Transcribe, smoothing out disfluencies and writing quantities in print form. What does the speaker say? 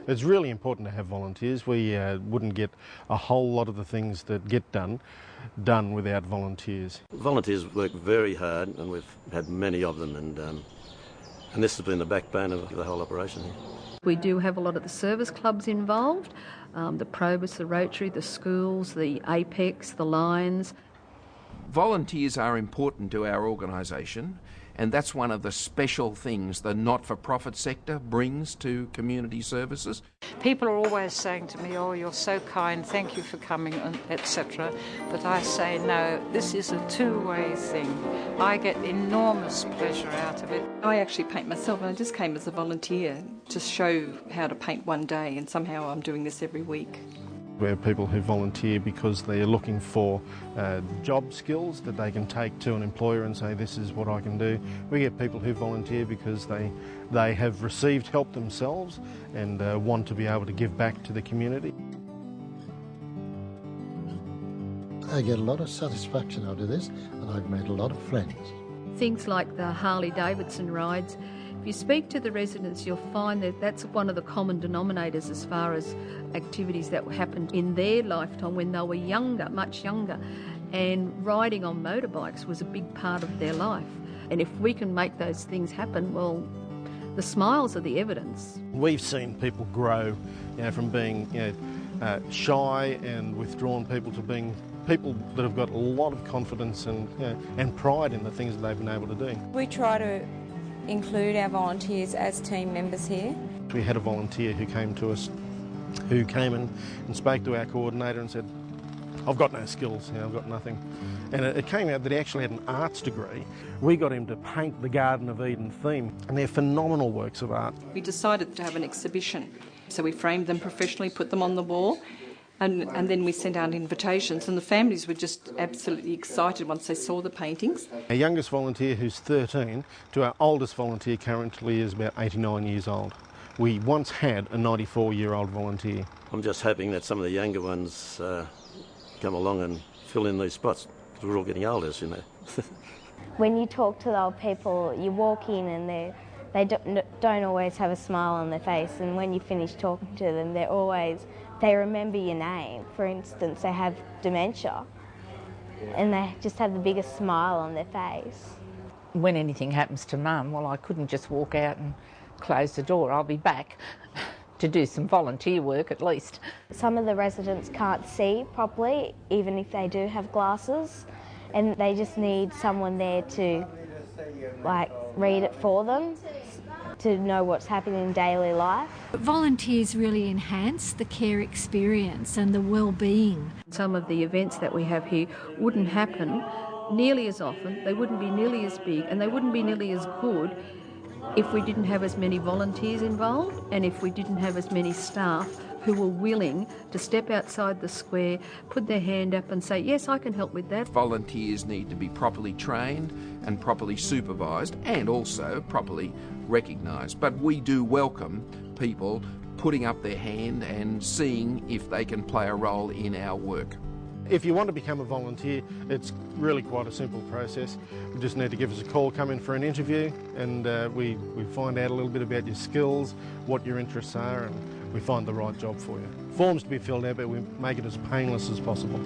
It's really important to have volunteers. We wouldn't get a whole lot of the things that get done without volunteers. Volunteers work very hard, and we've had many of them, and this has been the backbone of the whole operation here. We do have a lot of the service clubs involved, the Probus, the Rotary, the schools, the Apex, the Lions. Volunteers are important to our organisation, and that's one of the special things the not-for-profit sector brings to community services. People are always saying to me, "Oh, you're so kind, thank you for coming," etc. But I say, no, this is a two-way thing. I get enormous pleasure out of it. I actually paint myself, and I just came as a volunteer to show how to paint one day, and somehow I'm doing this every week. We have people who volunteer because they're looking for job skills that they can take to an employer and say, this is what I can do. We get people who volunteer because they have received help themselves and want to be able to give back to the community. I get a lot of satisfaction out of this, and I've made a lot of friends. Things like the Harley-Davidson rides. If you speak to the residents, you'll find that that's one of the common denominators as far as activities that happened in their lifetime when they were younger, much younger. And riding on motorbikes was a big part of their life. And if we can make those things happen, well, the smiles are the evidence. We've seen people grow, from being shy and withdrawn people to being people that have got a lot of confidence and pride in the things that they've been able to do. We try to include our volunteers as team members here. We had a volunteer who came to us, who came and spoke to our coordinator and said, I've got no skills, I've got nothing. And it came out that he actually had an arts degree. We got him to paint the Garden of Eden theme, and they're phenomenal works of art. We decided to have an exhibition, so we framed them professionally, put them on the wall, and then we sent out invitations, and the families were just absolutely excited once they saw the paintings. Our youngest volunteer, who's 13, to our oldest volunteer currently is about 89 years old. We once had a 94-year-old volunteer. I'm just hoping that some of the younger ones come along and fill in these spots, because we're all getting older, as you know. When you talk to the old people, you walk in and they don't always have a smile on their face, and when you finish talking to them, they remember your name. For instance, they have dementia and they just have the biggest smile on their face. When anything happens to Mum, well, I couldn't just walk out and close the door. I'll be back to do some volunteer work at least. Some of the residents can't see properly, even if they do have glasses, and they just need someone there to read it for them, to know what's happening in daily life. Volunteers really enhance the care experience and the well-being. Some of the events that we have here wouldn't happen nearly as often, they wouldn't be nearly as big, and they wouldn't be nearly as good if we didn't have as many volunteers involved and if we didn't have as many staff who were willing to step outside the square, put their hand up and say, yes, I can help with that. Volunteers need to be properly trained and properly supervised and also properly recognised. But we do welcome people putting up their hand and seeing if they can play a role in our work. If you want to become a volunteer, it's really quite a simple process. You just need to give us a call, come in for an interview, and we find out a little bit about your skills, what your interests are, and we find the right job for you. Forms to be filled out, but we make it as painless as possible.